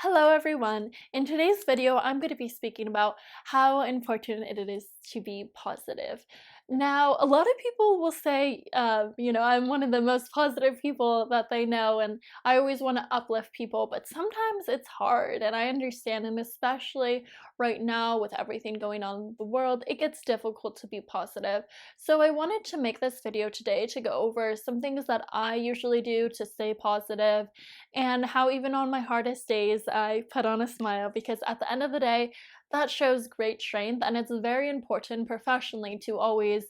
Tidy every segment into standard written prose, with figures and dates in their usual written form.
Hello everyone! In today's video, I'm going to be speaking about how important it is to be positive. Now, a lot of people will say, I'm one of the most positive people that they know, and I always want to uplift people, but sometimes it's hard, and I understand, and especially right now with everything going on in the world, it gets difficult to be positive. So I wanted to make this video today to go over some things that I usually do to stay positive and how even on my hardest days I put on a smile because at the end of the day that shows great strength, and it's very important professionally to always,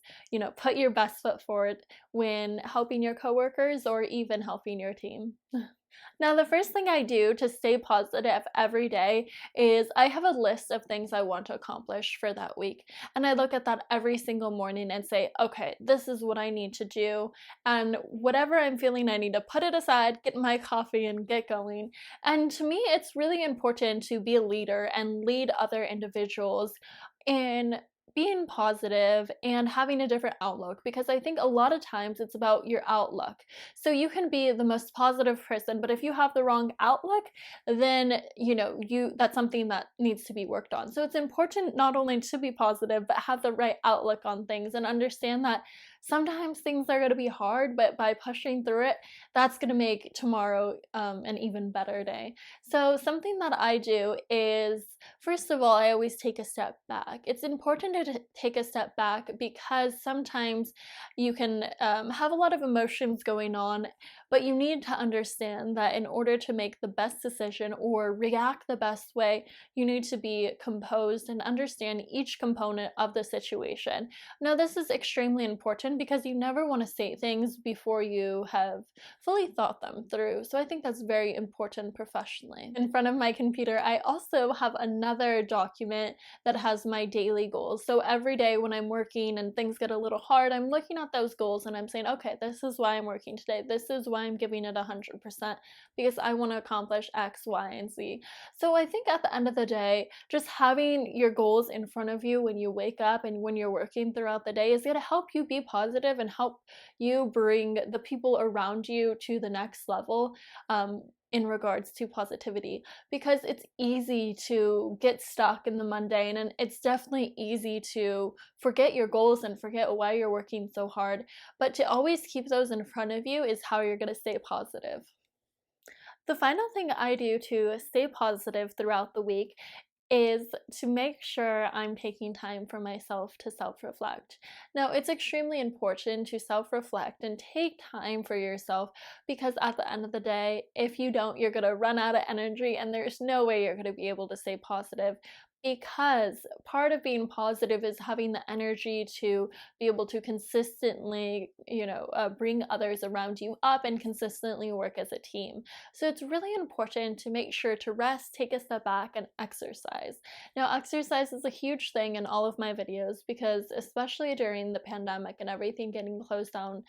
put your best foot forward when helping your coworkers or even helping your team. Now, the first thing I do to stay positive every day is I have a list of things I want to accomplish for that week. And I look at that every single morning and say, okay, this is what I need to do. And whatever I'm feeling, I need to put it aside, get my coffee, and get going. And to me, it's really important to be a leader and lead other individuals in being positive and having a different outlook, because I think a lot of times it's about your outlook. So you can be the most positive person, but if you have the wrong outlook, then that's something that needs to be worked on. So it's important not only to be positive, but have the right outlook on things and understand that sometimes things are going to be hard, but by pushing through it, that's going to make tomorrow an even better day. So something that I do is, first of all, I always take a step back. It's important to take a step back because sometimes you can have a lot of emotions going on, but you need to understand that in order to make the best decision or react the best way, you need to be composed and understand each component of the situation. Now, this is extremely important because you never want to say things before you have fully thought them through. So I think that's very important professionally. In front of my computer, I also have another document that has my daily goals. So every day when I'm working and things get a little hard, I'm looking at those goals and I'm saying, okay, this is why I'm working today. This is why I'm giving it 100% because I want to accomplish X, Y, and Z. So I think at the end of the day, just having your goals in front of you when you wake up and when you're working throughout the day is going to help you be positive and help you bring the people around you to the next level. In regards to positivity, because it's easy to get stuck in the mundane, and it's definitely easy to forget your goals and forget why you're working so hard, but to always keep those in front of you is how you're going to stay positive. The final thing I do to stay positive throughout the week is to make sure I'm taking time for myself to self-reflect. Now, it's extremely important to self-reflect and take time for yourself because at the end of the day, if you don't, you're going to run out of energy and there's no way you're going to be able to stay positive. Because part of being positive is having the energy to be able to consistently, bring others around you up and consistently work as a team. So it's really important to make sure to rest, take a step back, and exercise. Now, exercise is a huge thing in all of my videos because, especially during the pandemic and everything getting closed down,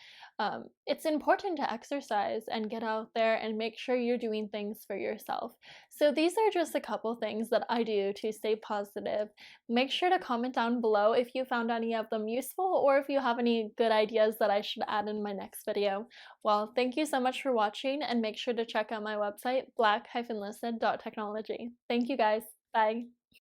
it's important to exercise and get out there and make sure you're doing things for yourself. So these are just a couple things that I do to stay positive. Make sure to comment down below if you found any of them useful or if you have any good ideas that I should add in my next video. Well, thank you so much for watching, and make sure to check out my website, black-listed.technology. Thank you guys. Bye.